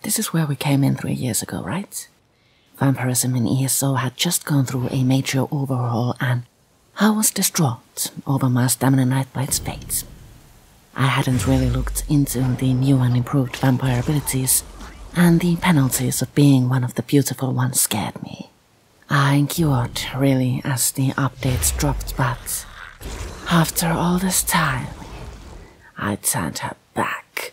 this is where we came in 3 years ago, right? Vampirism in ESO had just gone through a major overhaul and I was distraught over my stamina Nightblade's fate. I hadn't really looked into the new and improved vampire abilities, and the penalties of being one of the beautiful ones scared me. I endured, really, as the updates dropped, but after all this time, I turned her back.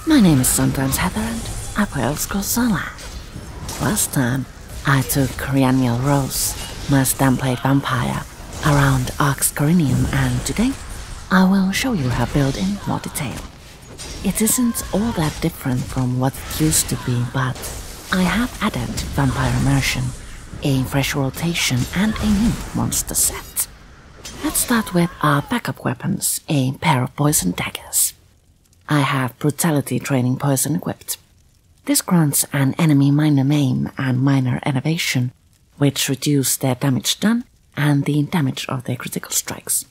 My name is sometimes Heather and I play Elder Scrolls Online. Last time, I took Rianmiel Rose, my Nightblade vampire, around Corinium, and today, I will show you her build in more detail. It isn't all that different from what it used to be, but I have added vampire immersion, a fresh rotation and a new monster set. Let's start with our backup weapons, a pair of poison daggers. I have brutality training poison equipped. This grants an enemy minor maim and minor elevation, which reduce their damage done and the damage of their critical strikes.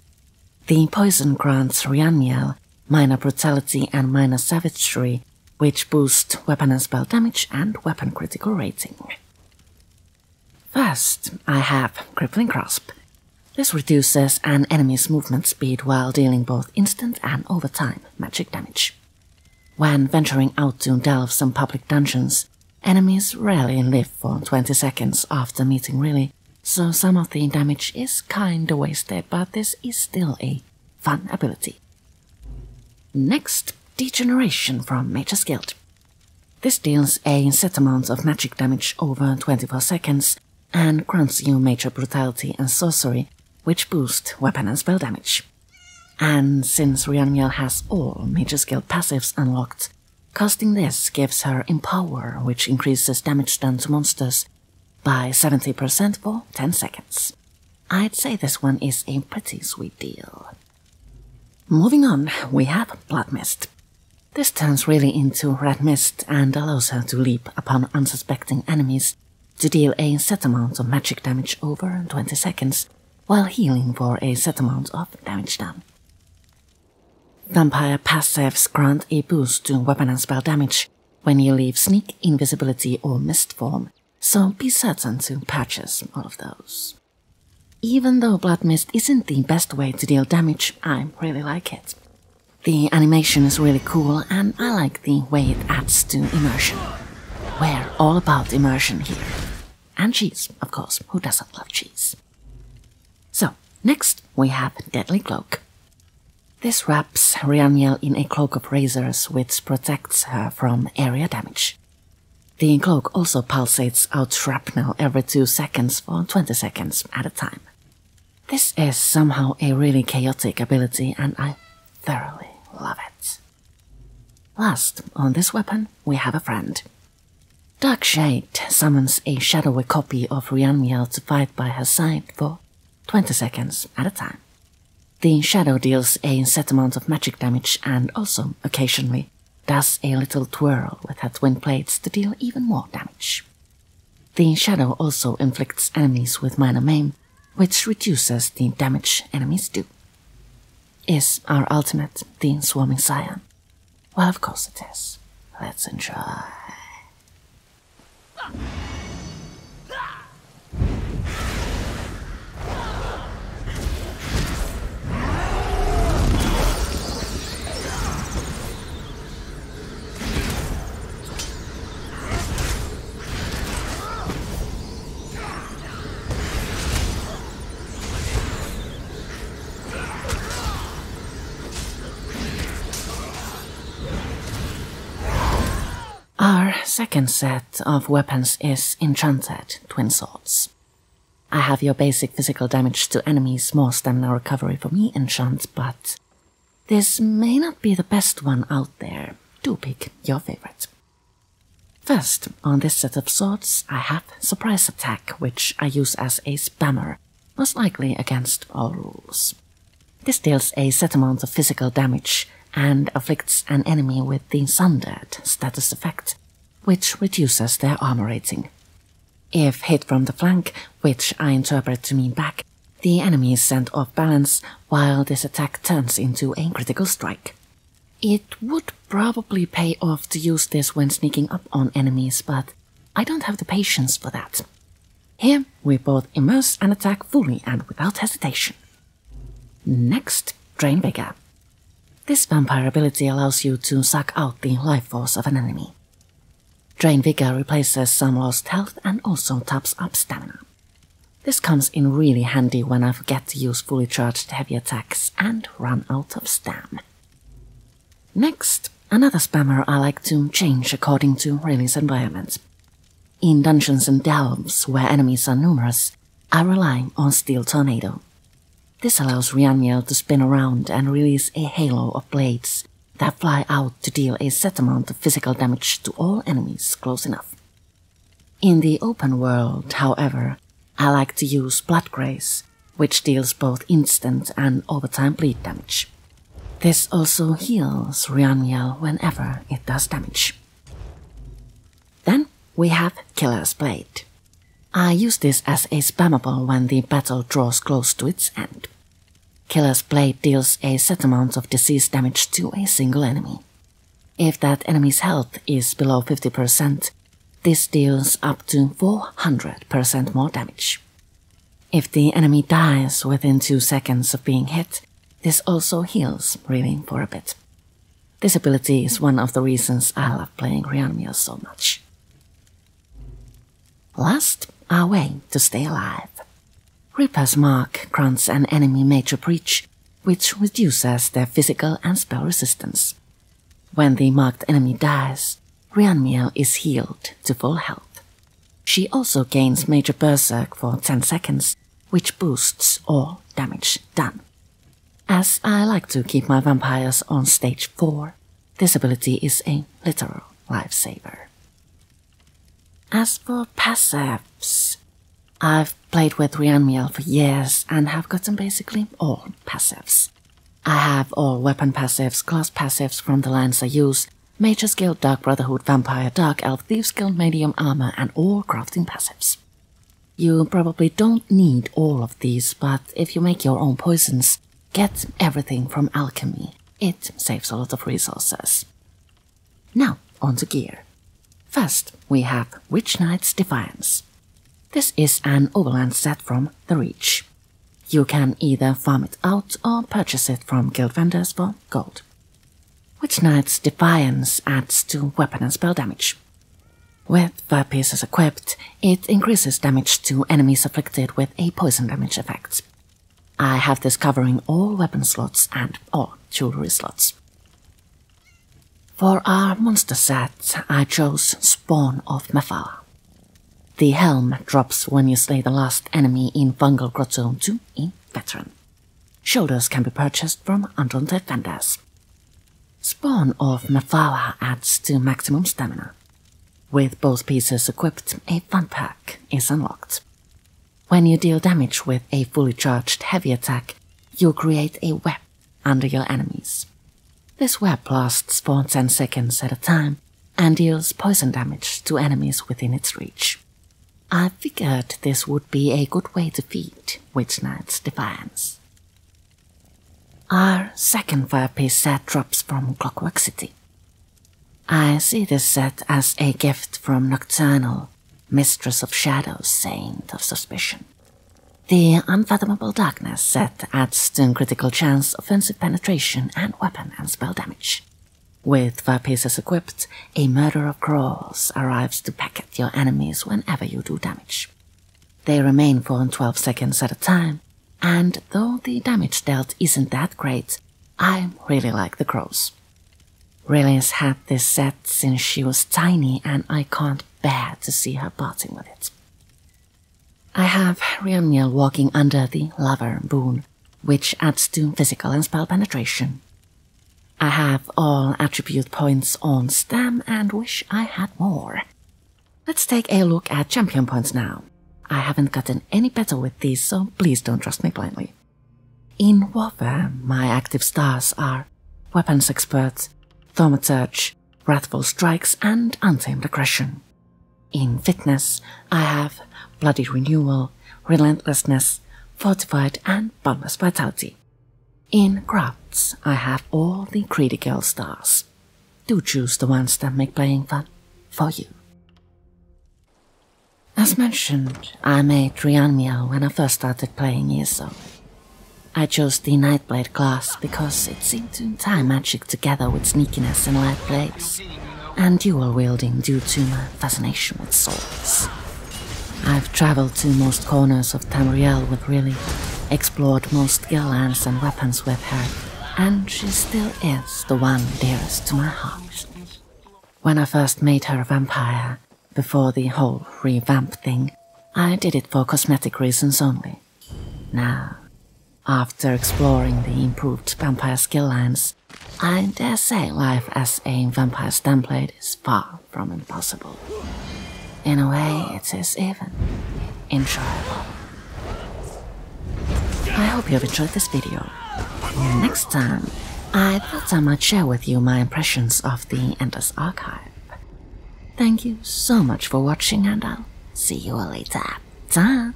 The poison grants Rianmiel minor brutality and minor savagery, which boost weapon and spell damage and weapon critical rating. First, I have Crippling Grasp. This reduces an enemy's movement speed while dealing both instant and over time magic damage. When venturing out to delve some public dungeons, enemies rarely live for 20 seconds after meeting really, so some of the damage is kinda wasted, but this is still a fun ability. Next, Degeneration from Mage's Guild. This deals a set amount of magic damage over 24 seconds and grants you major brutality and sorcery, which boost weapon and spell damage. And since Rianmiel has all Mage's Guild passives unlocked, casting this gives her Empower, which increases damage done to monsters by 70% for 10 seconds. I'd say this one is a pretty sweet deal. Moving on, we have Blood Mist. This turns really into Red Mist and allows her to leap upon unsuspecting enemies to deal a set amount of magic damage over 20 seconds, while healing for a set amount of damage done. Vampire passives grant a boost to weapon and spell damage when you leave Sneak, Invisibility or Mist form, so be certain to purchase all of those. Even though Blood Mist isn't the best way to deal damage, I really like it. The animation is really cool and I like the way it adds to immersion. We're all about immersion here. And cheese, of course, who doesn't love cheese? So, next we have Deadly Cloak. This wraps Rianmiel in a cloak of razors which protects her from area damage. The cloak also pulsates out shrapnel every 2 seconds for 20 seconds at a time. This is somehow a really chaotic ability and I thoroughly love it. Last, on this weapon, we have a friend. Dark Shade summons a shadowy copy of Rianmiel to fight by her side for 20 seconds at a time. The shadow deals a set amount of magic damage and also, occasionally, does a little twirl with her twin plates to deal even more damage. The shadow also inflicts enemies with minor maim, which reduces the damage enemies do. Is our ultimate the Swarming Scion? Well, of course it is. Let's enjoy. Our second set of weapons is Enchanted Twin Swords. I have your basic physical damage to enemies, more stamina recovery for me enchant, but this may not be the best one out there. Do pick your favorite. First, on this set of swords, I have Surprise Attack, which I use as a spammer, most likely against all rules. This deals a set amount of physical damage and afflicts an enemy with the Sundered status effect, which reduces their armor rating. If hit from the flank, which I interpret to mean back, the enemy is sent off balance while this attack turns into a critical strike. It would probably pay off to use this when sneaking up on enemies, but I don't have the patience for that. Here we both immerse and attack fully and without hesitation. Next, Drain Vigor. This vampire ability allows you to suck out the life force of an enemy. Drain Vigor replaces some lost health and also tops up stamina. This comes in really handy when I forget to use fully charged heavy attacks and run out of stam. Next, another spammer I like to change according to release environment. In dungeons and delves where enemies are numerous, I rely on Steel Tornado. This allows Rianmiel to spin around and release a halo of blades that fly out to deal a set amount of physical damage to all enemies close enough. In the open world, however, I like to use Blood Grace, which deals both instant and overtime bleed damage. This also heals Rianmiel whenever it does damage. Then we have Killer's Blade. I use this as a spammable when the battle draws close to its end. Killer's Blade deals a set amount of disease damage to a single enemy. If that enemy's health is below 50%, this deals up to 400% more damage. If the enemy dies within 2 seconds of being hit, this also heals really for a bit. This ability is one of the reasons I love playing Rianmiel so much. Last, our way to stay alive. Reaper's Mark grants an enemy major breach, which reduces their physical and spell resistance. When the marked enemy dies, Rianmiel is healed to full health. She also gains Major Berserk for 10 seconds, which boosts all damage done. As I like to keep my vampires on stage 4, this ability is a literal lifesaver. As for passives, I've played with Rianmiel for years and have gotten basically all passives. I have all weapon passives, class passives from the lines I use, Mage's Guild, Dark Brotherhood, Vampire, Dark Elf, Thieves Guild, Medium Armor, and all crafting passives. You probably don't need all of these, but if you make your own poisons, get everything from alchemy. It saves a lot of resources. Now, on to gear. First, we have Witch Knight's Defiance. This is an overland set from The Reach. You can either farm it out or purchase it from guild vendors for gold. Witch Knight's Defiance adds to weapon and spell damage. With 5 pieces equipped, it increases damage to enemies afflicted with a poison damage effect. I have this covering all weapon slots and all jewelry slots. For our monster set, I chose Spawn of Mephala. The helm drops when you slay the last enemy in Fungal Grotto to a veteran. Shoulders can be purchased from undaunted vendors. Spawn of Mephala adds to maximum stamina. With both pieces equipped, a fun perk is unlocked. When you deal damage with a fully charged heavy attack, you create a web under your enemies. This web lasts for 10 seconds at a time and deals poison damage to enemies within its reach. I figured this would be a good way to feed Witch Knight's Defiance. Our second 5-piece set drops from Clockwork City. I see this set as a gift from Nocturnal, Mistress of Shadows, Saint of Suspicion. The Unfathomable Darkness set adds to critical chance, offensive penetration, and weapon and spell damage. With 5 pieces equipped, a Murder of Crows arrives to peck at your enemies whenever you do damage. They remain for 12 seconds at a time, and though the damage dealt isn't that great, I really like the crows. Riley's had this set since she was tiny and I can't bear to see her parting with it. I have Rianmiel walking under the Lover Boon, which adds to physical and spell penetration. I have all attribute points on Stam and wish I had more. Let's take a look at champion points now. I haven't gotten any better with these, so please don't trust me blindly. In Warfare, my active stars are Weapons Expert, Thaumaturge, Wrathful Strikes, and Untamed Aggression. In Fitness, I have Bloody Renewal, Relentlessness, Fortified, and Boundless Vitality. In crafts, I have all the critical stars. Do choose the ones that make playing fun for you. As mentioned, I made Rianmiel when I first started playing ESO. I chose the Nightblade class because it seemed to tie magic together with sneakiness and light blades, and dual wielding due to my fascination with swords. I've traveled to most corners of Tamriel with Riley, explored most skill lands and weapons with her, and she still is the one dearest to my heart. When I first made her a vampire, before the whole revamp thing, I did it for cosmetic reasons only. Now, after exploring the improved vampire skill lines, I dare say life as a vampire stamblade is far from impossible. In a way, it is even enjoyable. I hope you have enjoyed this video. Next time, I thought I might share with you my impressions of the Endless Archive. Thank you so much for watching, and I'll see you all later. Ta!